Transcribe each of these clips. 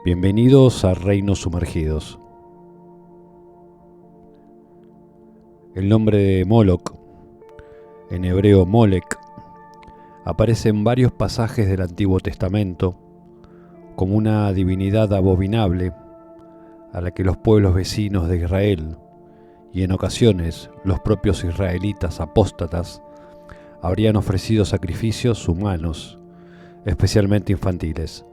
Bienvenidos a Reinos Sumergidos. El nombre de Moloch, en hebreo Molech, aparece en varios pasajes del Antiguo Testamento como una divinidad abominable a la que los pueblos vecinos de Israel y en ocasiones los propios israelitas apóstatas habrían ofrecido sacrificios humanos, especialmente infantiles.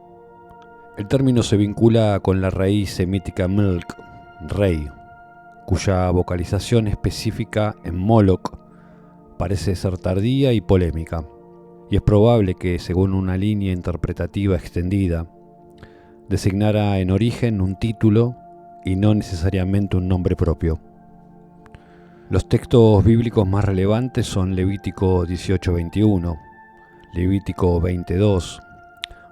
El término se vincula con la raíz semítica Melk, rey, cuya vocalización específica en Moloch parece ser tardía y polémica, y es probable que, según una línea interpretativa extendida, designara en origen un título y no necesariamente un nombre propio. Los textos bíblicos más relevantes son Levítico 18:21, Levítico 20:2,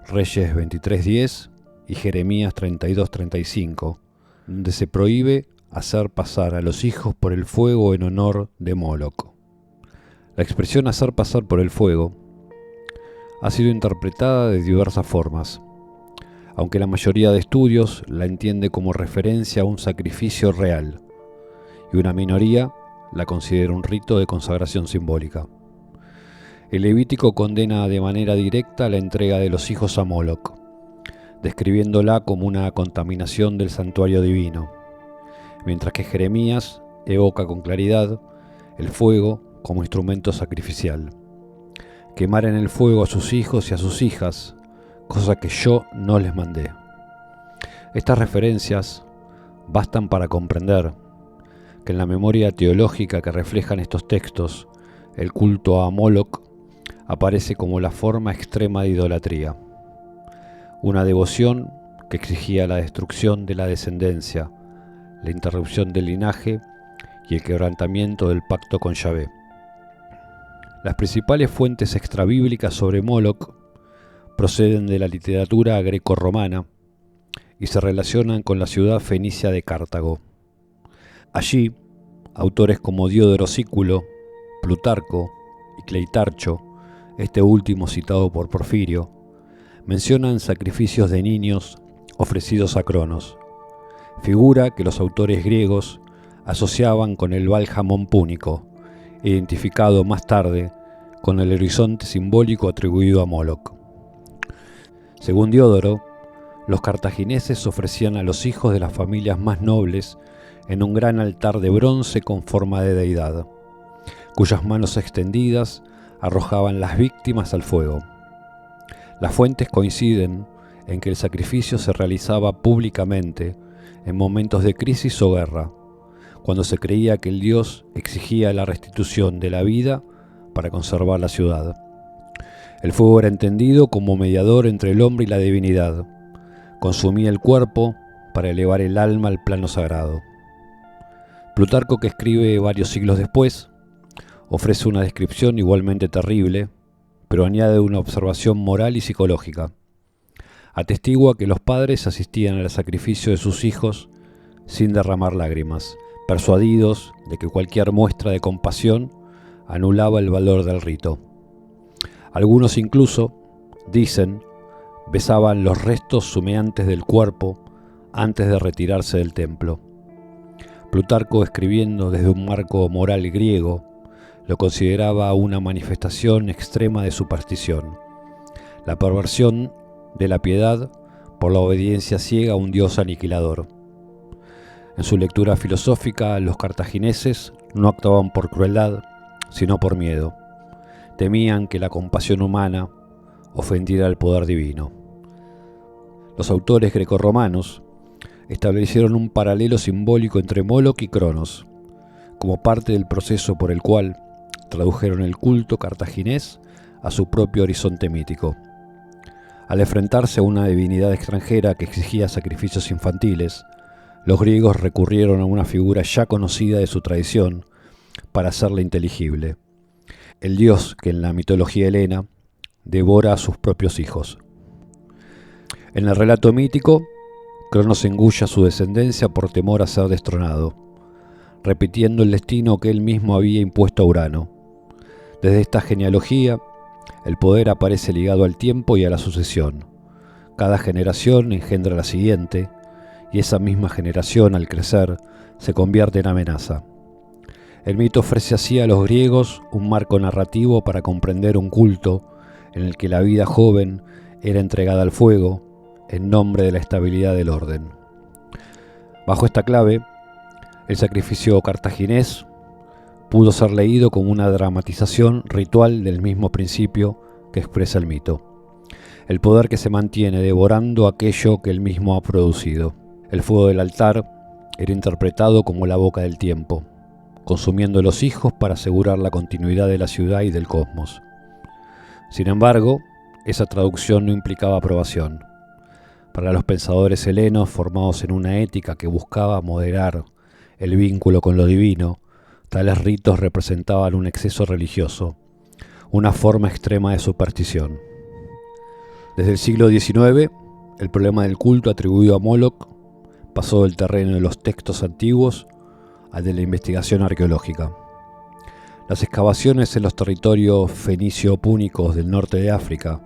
Reyes 23:10 y Jeremías 32:35, donde se prohíbe hacer pasar a los hijos por el fuego en honor de Moloch. La expresión hacer pasar por el fuego ha sido interpretada de diversas formas, aunque la mayoría de estudios la entiende como referencia a un sacrificio real, y una minoría la considera un rito de consagración simbólica. El Levítico condena de manera directa la entrega de los hijos a Moloch, describiéndola como una contaminación del santuario divino, mientras que Jeremías evoca con claridad el fuego como instrumento sacrificial. Quemar en el fuego a sus hijos y a sus hijas, cosa que yo no les mandé. Estas referencias bastan para comprender que en la memoria teológica que reflejan estos textos, el culto a Moloch aparece como la forma extrema de idolatría, una devoción que exigía la destrucción de la descendencia, la interrupción del linaje y el quebrantamiento del pacto con Yahvé. Las principales fuentes extrabíblicas sobre Moloch proceden de la literatura greco-romana y se relacionan con la ciudad fenicia de Cartago. Allí, autores como Diodoro Sículo, Plutarco y Cleitarcho, este último citado por Porfirio, mencionan sacrificios de niños ofrecidos a Cronos, figura que los autores griegos asociaban con el Baal-Hamón púnico, identificado más tarde con el horizonte simbólico atribuido a Moloch. Según Diodoro, los cartagineses ofrecían a los hijos de las familias más nobles en un gran altar de bronce con forma de deidad, cuyas manos extendidas arrojaban las víctimas al fuego. Las fuentes coinciden en que el sacrificio se realizaba públicamente en momentos de crisis o guerra, cuando se creía que el dios exigía la restitución de la vida para conservar la ciudad. El fuego era entendido como mediador entre el hombre y la divinidad. Consumía el cuerpo para elevar el alma al plano sagrado. Plutarco, que escribe varios siglos después, ofrece una descripción igualmente terrible, pero añade una observación moral y psicológica. Atestigua que los padres asistían al sacrificio de sus hijos sin derramar lágrimas, persuadidos de que cualquier muestra de compasión anulaba el valor del rito. Algunos incluso, dicen, besaban los restos humeantes del cuerpo antes de retirarse del templo. Plutarco, escribiendo desde un marco moral griego, lo consideraba una manifestación extrema de superstición, la perversión de la piedad por la obediencia ciega a un dios aniquilador. En su lectura filosófica, los cartagineses no actuaban por crueldad, sino por miedo. Temían que la compasión humana ofendiera al poder divino. Los autores grecorromanos establecieron un paralelo simbólico entre Moloch y Cronos, como parte del proceso por el cual tradujeron el culto cartaginés a su propio horizonte mítico. Al enfrentarse a una divinidad extranjera que exigía sacrificios infantiles, los griegos recurrieron a una figura ya conocida de su tradición para hacerla inteligible: el dios que en la mitología helena devora a sus propios hijos. En el relato mítico, Cronos engulle a su descendencia por temor a ser destronado, repitiendo el destino que él mismo había impuesto a Urano. Desde esta genealogía, el poder aparece ligado al tiempo y a la sucesión. Cada generación engendra la siguiente, y esa misma generación, al crecer, se convierte en amenaza. El mito ofrece así a los griegos un marco narrativo para comprender un culto en el que la vida joven era entregada al fuego en nombre de la estabilidad del orden. Bajo esta clave, el sacrificio cartaginés pudo ser leído como una dramatización ritual del mismo principio que expresa el mito. El poder que se mantiene devorando aquello que él mismo ha producido. El fuego del altar era interpretado como la boca del tiempo, consumiendo los hijos para asegurar la continuidad de la ciudad y del cosmos. Sin embargo, esa traducción no implicaba aprobación. Para los pensadores helenos formados en una ética que buscaba moderar el vínculo con lo divino, tales ritos representaban un exceso religioso, una forma extrema de superstición. Desde el siglo XIX, el problema del culto atribuido a Moloch pasó del terreno de los textos antiguos al de la investigación arqueológica. Las excavaciones en los territorios fenicio-púnicos del norte de África,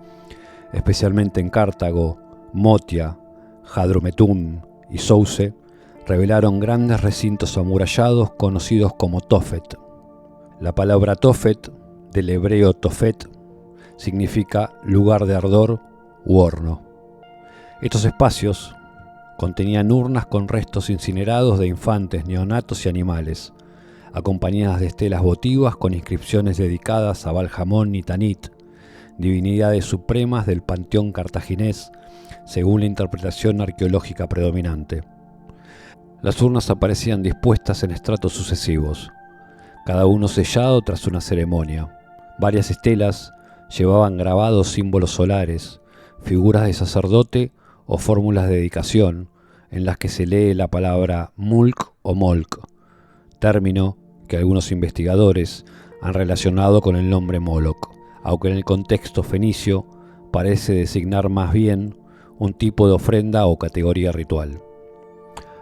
especialmente en Cartago, Motia, Hadrometún y Sousse, revelaron grandes recintos amurallados conocidos como Tophet. La palabra Tophet, del hebreo Tophet, significa lugar de ardor u horno. Estos espacios contenían urnas con restos incinerados de infantes, neonatos y animales, acompañadas de estelas votivas con inscripciones dedicadas a Baal-Hamón y Tanit, divinidades supremas del panteón cartaginés, según la interpretación arqueológica predominante. Las urnas aparecían dispuestas en estratos sucesivos, cada uno sellado tras una ceremonia. Varias estelas llevaban grabados símbolos solares, figuras de sacerdote o fórmulas de dedicación en las que se lee la palabra Mulk o Molk, término que algunos investigadores han relacionado con el nombre Moloch, aunque en el contexto fenicio parece designar más bien un tipo de ofrenda o categoría ritual.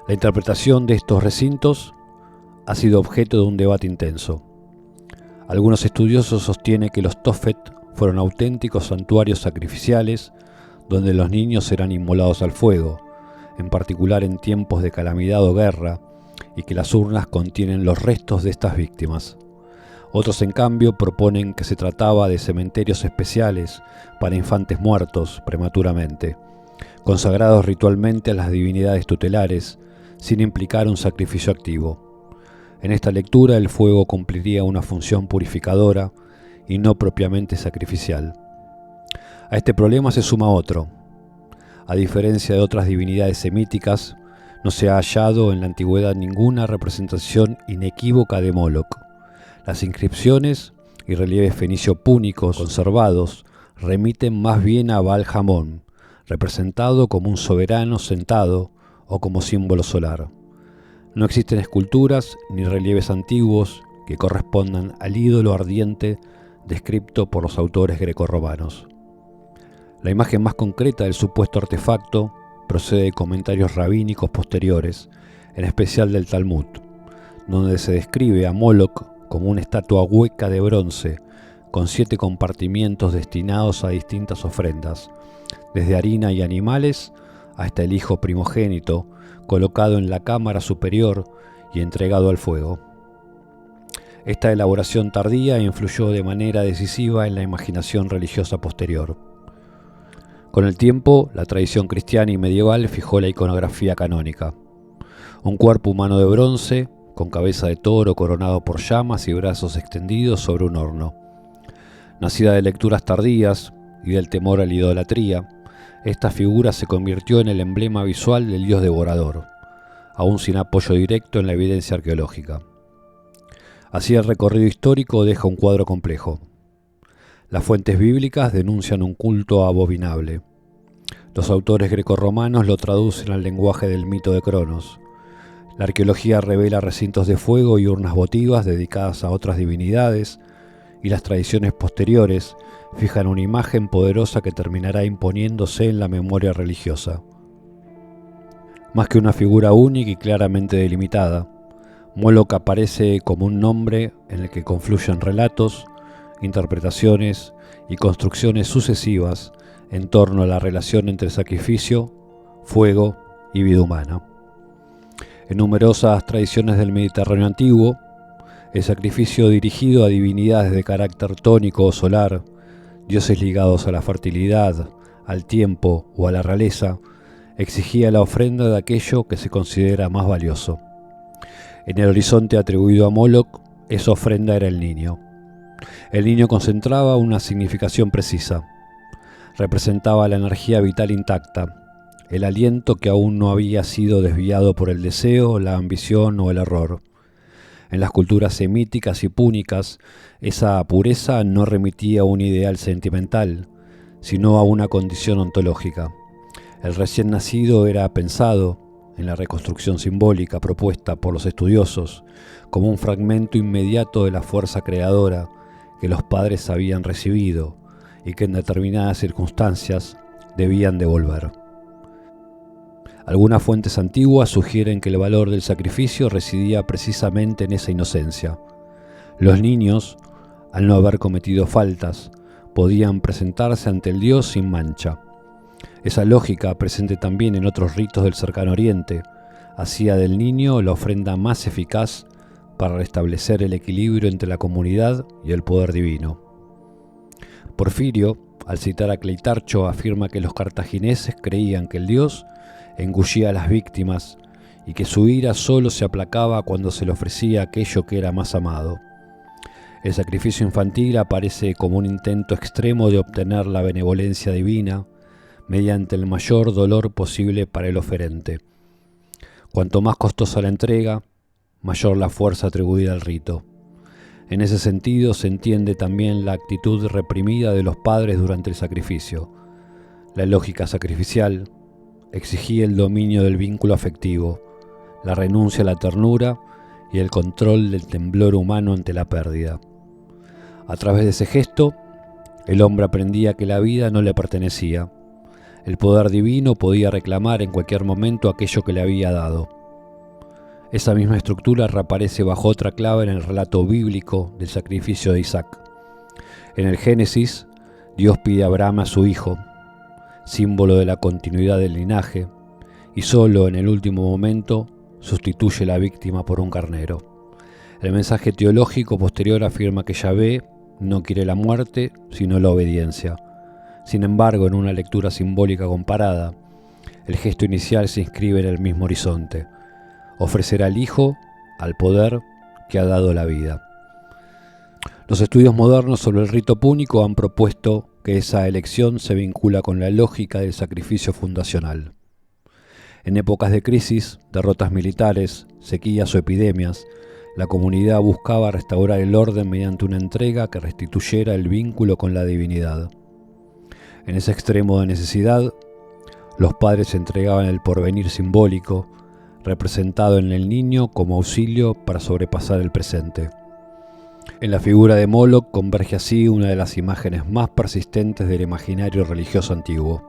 La interpretación de estos recintos ha sido objeto de un debate intenso. Algunos estudiosos sostienen que los Tophet fueron auténticos santuarios sacrificiales donde los niños eran inmolados al fuego, en particular en tiempos de calamidad o guerra, y que las urnas contienen los restos de estas víctimas. Otros, en cambio, proponen que se trataba de cementerios especiales para infantes muertos prematuramente, consagrados ritualmente a las divinidades tutelares, sin implicar un sacrificio activo. En esta lectura, el fuego cumpliría una función purificadora y no propiamente sacrificial. A este problema se suma otro. A diferencia de otras divinidades semíticas, no se ha hallado en la antigüedad ninguna representación inequívoca de Moloch. Las inscripciones y relieves fenicio-púnicos conservados remiten más bien a Baal-Hamón, representado como un soberano sentado o como símbolo solar. No existen esculturas ni relieves antiguos que correspondan al ídolo ardiente descrito por los autores grecorromanos. La imagen más concreta del supuesto artefacto procede de comentarios rabínicos posteriores, en especial del Talmud, donde se describe a Moloch como una estatua hueca de bronce, con 7 compartimientos destinados a distintas ofrendas, desde harina y animales hasta el hijo primogénito, colocado en la cámara superior y entregado al fuego. Esta elaboración tardía influyó de manera decisiva en la imaginación religiosa posterior. Con el tiempo, la tradición cristiana y medieval fijó la iconografía canónica. Un cuerpo humano de bronce, con cabeza de toro coronado por llamas y brazos extendidos sobre un horno. Nacida de lecturas tardías y del temor a la idolatría, esta figura se convirtió en el emblema visual del dios devorador, aún sin apoyo directo en la evidencia arqueológica. Así, el recorrido histórico deja un cuadro complejo. Las fuentes bíblicas denuncian un culto abominable. Los autores grecorromanos lo traducen al lenguaje del mito de Cronos. La arqueología revela recintos de fuego y urnas votivas dedicadas a otras divinidades, y las tradiciones posteriores fijan una imagen poderosa que terminará imponiéndose en la memoria religiosa. Más que una figura única y claramente delimitada, Moloch aparece como un nombre en el que confluyen relatos, interpretaciones y construcciones sucesivas en torno a la relación entre sacrificio, fuego y vida humana. En numerosas tradiciones del Mediterráneo antiguo, el sacrificio dirigido a divinidades de carácter tónico o solar, dioses ligados a la fertilidad, al tiempo o a la realeza, exigía la ofrenda de aquello que se considera más valioso. En el horizonte atribuido a Moloch, esa ofrenda era el niño. El niño concentraba una significación precisa. Representaba la energía vital intacta, el aliento que aún no había sido desviado por el deseo, la ambición o el error. En las culturas semíticas y púnicas, esa pureza no remitía a un ideal sentimental, sino a una condición ontológica. El recién nacido era pensado, en la reconstrucción simbólica propuesta por los estudiosos, como un fragmento inmediato de la fuerza creadora que los padres habían recibido y que en determinadas circunstancias debían devolver. Algunas fuentes antiguas sugieren que el valor del sacrificio residía precisamente en esa inocencia. Los niños, al no haber cometido faltas, podían presentarse ante el Dios sin mancha. Esa lógica, presente también en otros ritos del cercano oriente, hacía del niño la ofrenda más eficaz para restablecer el equilibrio entre la comunidad y el poder divino. Porfirio, al citar a Cleitarcho, afirma que los cartagineses creían que el dios engullía a las víctimas y que su ira solo se aplacaba cuando se le ofrecía aquello que era más amado. El sacrificio infantil aparece como un intento extremo de obtener la benevolencia divina mediante el mayor dolor posible para el oferente. Cuanto más costosa la entrega, mayor la fuerza atribuida al rito. En ese sentido se entiende también la actitud reprimida de los padres durante el sacrificio. La lógica sacrificial exigía el dominio del vínculo afectivo, la renuncia a la ternura y el control del temblor humano ante la pérdida. A través de ese gesto, el hombre aprendía que la vida no le pertenecía. El poder divino podía reclamar en cualquier momento aquello que le había dado. Esa misma estructura reaparece bajo otra clave en el relato bíblico del sacrificio de Isaac. En el Génesis, Dios pide a Abraham a su hijo, símbolo de la continuidad del linaje, y solo en el último momento sustituye la víctima por un carnero. El mensaje teológico posterior afirma que Yahvé no quiere la muerte, sino la obediencia. Sin embargo, en una lectura simbólica comparada, el gesto inicial se inscribe en el mismo horizonte: ofrecer al Hijo al poder que ha dado la vida. Los estudios modernos sobre el rito púnico han propuesto que esa elección se vincula con la lógica del sacrificio fundacional. En épocas de crisis, derrotas militares, sequías o epidemias, la comunidad buscaba restaurar el orden mediante una entrega que restituyera el vínculo con la divinidad. En ese extremo de necesidad, los padres entregaban el porvenir simbólico, representado en el niño como auxilio para sobrepasar el presente. En la figura de Moloch converge así una de las imágenes más persistentes del imaginario religioso antiguo,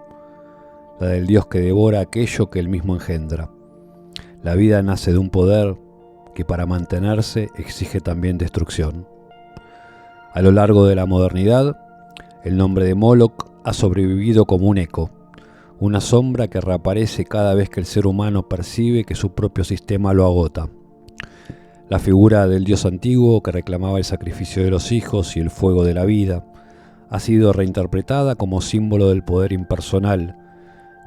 la del Dios que devora aquello que él mismo engendra. La vida nace de un poder que para mantenerse exige también destrucción. A lo largo de la modernidad, el nombre de Moloch ha sobrevivido como un eco, una sombra que reaparece cada vez que el ser humano percibe que su propio sistema lo agota. La figura del dios antiguo que reclamaba el sacrificio de los hijos y el fuego de la vida ha sido reinterpretada como símbolo del poder impersonal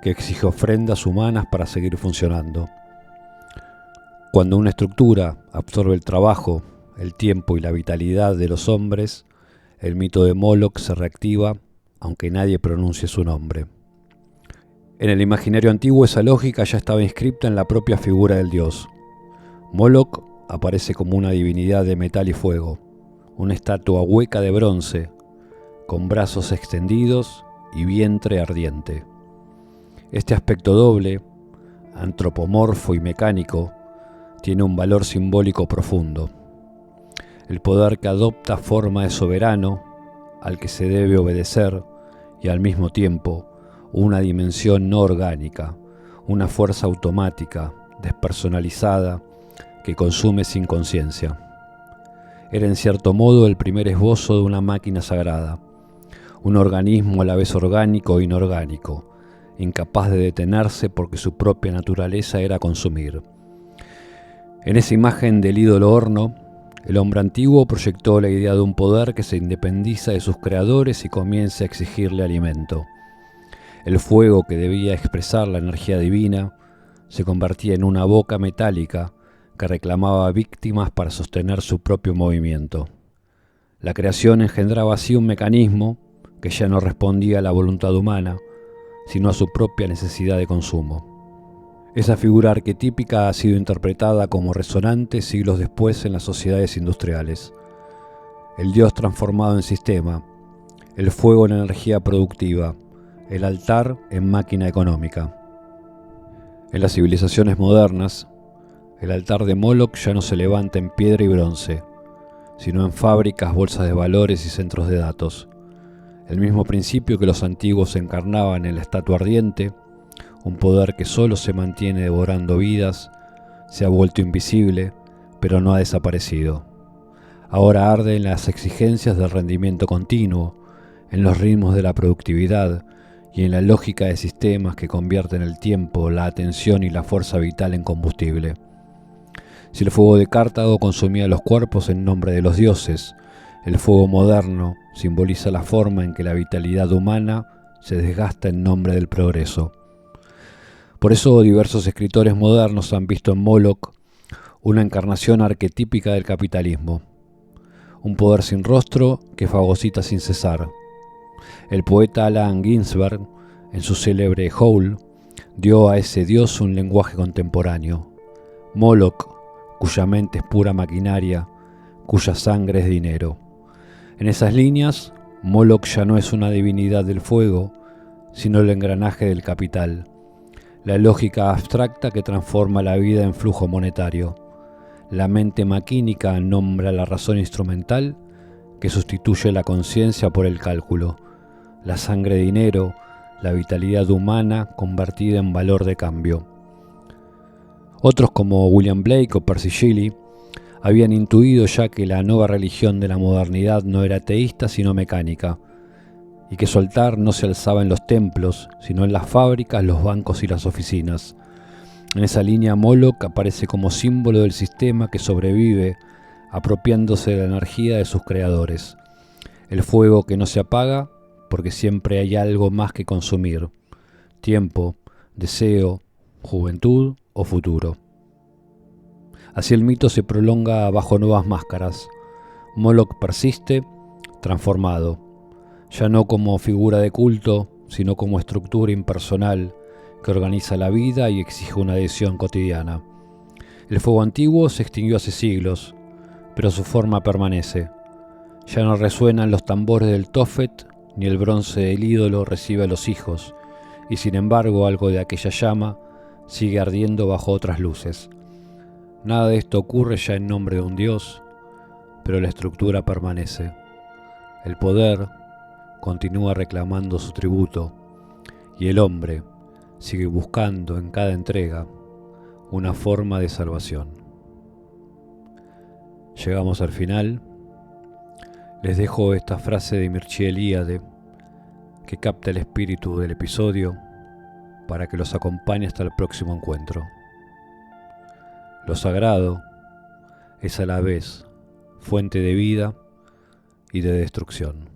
que exige ofrendas humanas para seguir funcionando. Cuando una estructura absorbe el trabajo, el tiempo y la vitalidad de los hombres, el mito de Moloch se reactiva aunque nadie pronuncie su nombre. En el imaginario antiguo esa lógica ya estaba inscripta en la propia figura del dios. Moloch aparece como una divinidad de metal y fuego, una estatua hueca de bronce, con brazos extendidos y vientre ardiente. Este aspecto doble, antropomorfo y mecánico, tiene un valor simbólico profundo. El poder que adopta forma de soberano, al que se debe obedecer, y al mismo tiempo una dimensión no orgánica, una fuerza automática, despersonalizada, que consume sin conciencia. Era en cierto modo el primer esbozo de una máquina sagrada, un organismo a la vez orgánico e inorgánico, incapaz de detenerse porque su propia naturaleza era consumir. En esa imagen del ídolo horno, el hombre antiguo proyectó la idea de un poder que se independiza de sus creadores y comienza a exigirle alimento. El fuego que debía expresar la energía divina se convertía en una boca metálica que reclamaba víctimas para sostener su propio movimiento. La creación engendraba así un mecanismo que ya no respondía a la voluntad humana, sino a su propia necesidad de consumo. Esa figura arquetípica ha sido interpretada como resonante siglos después en las sociedades industriales. El Dios transformado en sistema, el fuego en energía productiva, el altar en máquina económica. En las civilizaciones modernas, el altar de Moloch ya no se levanta en piedra y bronce, sino en fábricas, bolsas de valores y centros de datos. El mismo principio que los antiguos encarnaban en la estatua ardiente, un poder que solo se mantiene devorando vidas, se ha vuelto invisible, pero no ha desaparecido. Ahora arde en las exigencias del rendimiento continuo, en los ritmos de la productividad y en la lógica de sistemas que convierten el tiempo, la atención y la fuerza vital en combustible. Si el fuego de Cartago consumía los cuerpos en nombre de los dioses, el fuego moderno simboliza la forma en que la vitalidad humana se desgasta en nombre del progreso. Por eso diversos escritores modernos han visto en Moloch una encarnación arquetípica del capitalismo, un poder sin rostro que fagocita sin cesar. El poeta Allen Ginsberg, en su célebre Howl, dio a ese dios un lenguaje contemporáneo. Moloch, cuya mente es pura maquinaria, cuya sangre es dinero. En esas líneas, Moloch ya no es una divinidad del fuego, sino el engranaje del capital, la lógica abstracta que transforma la vida en flujo monetario. La mente maquínica nombra la razón instrumental que sustituye la conciencia por el cálculo, la sangre dinero, la vitalidad humana convertida en valor de cambio. Otros como William Blake o Percy Shelley habían intuido ya que la nueva religión de la modernidad no era teísta sino mecánica, y que su altar no se alzaba en los templos, sino en las fábricas, los bancos y las oficinas. En esa línea Moloch aparece como símbolo del sistema que sobrevive apropiándose de la energía de sus creadores, el fuego que no se apaga porque siempre hay algo más que consumir: tiempo, deseo, juventud o futuro. Así el mito se prolonga bajo nuevas máscaras. Moloch persiste transformado, ya no como figura de culto, sino como estructura impersonal que organiza la vida y exige una adhesión cotidiana. El fuego antiguo se extinguió hace siglos, pero su forma permanece. Ya no resuenan los tambores del Tophet, ni el bronce del ídolo recibe a los hijos, y sin embargo algo de aquella llama sigue ardiendo bajo otras luces. Nada de esto ocurre ya en nombre de un dios, pero la estructura permanece. El poder continúa reclamando su tributo, y el hombre sigue buscando en cada entrega una forma de salvación. Llegamos al final. Les dejo esta frase de Mircea Eliade que capta el espíritu del episodio para que los acompañe hasta el próximo encuentro. Lo sagrado es a la vez fuente de vida y de destrucción.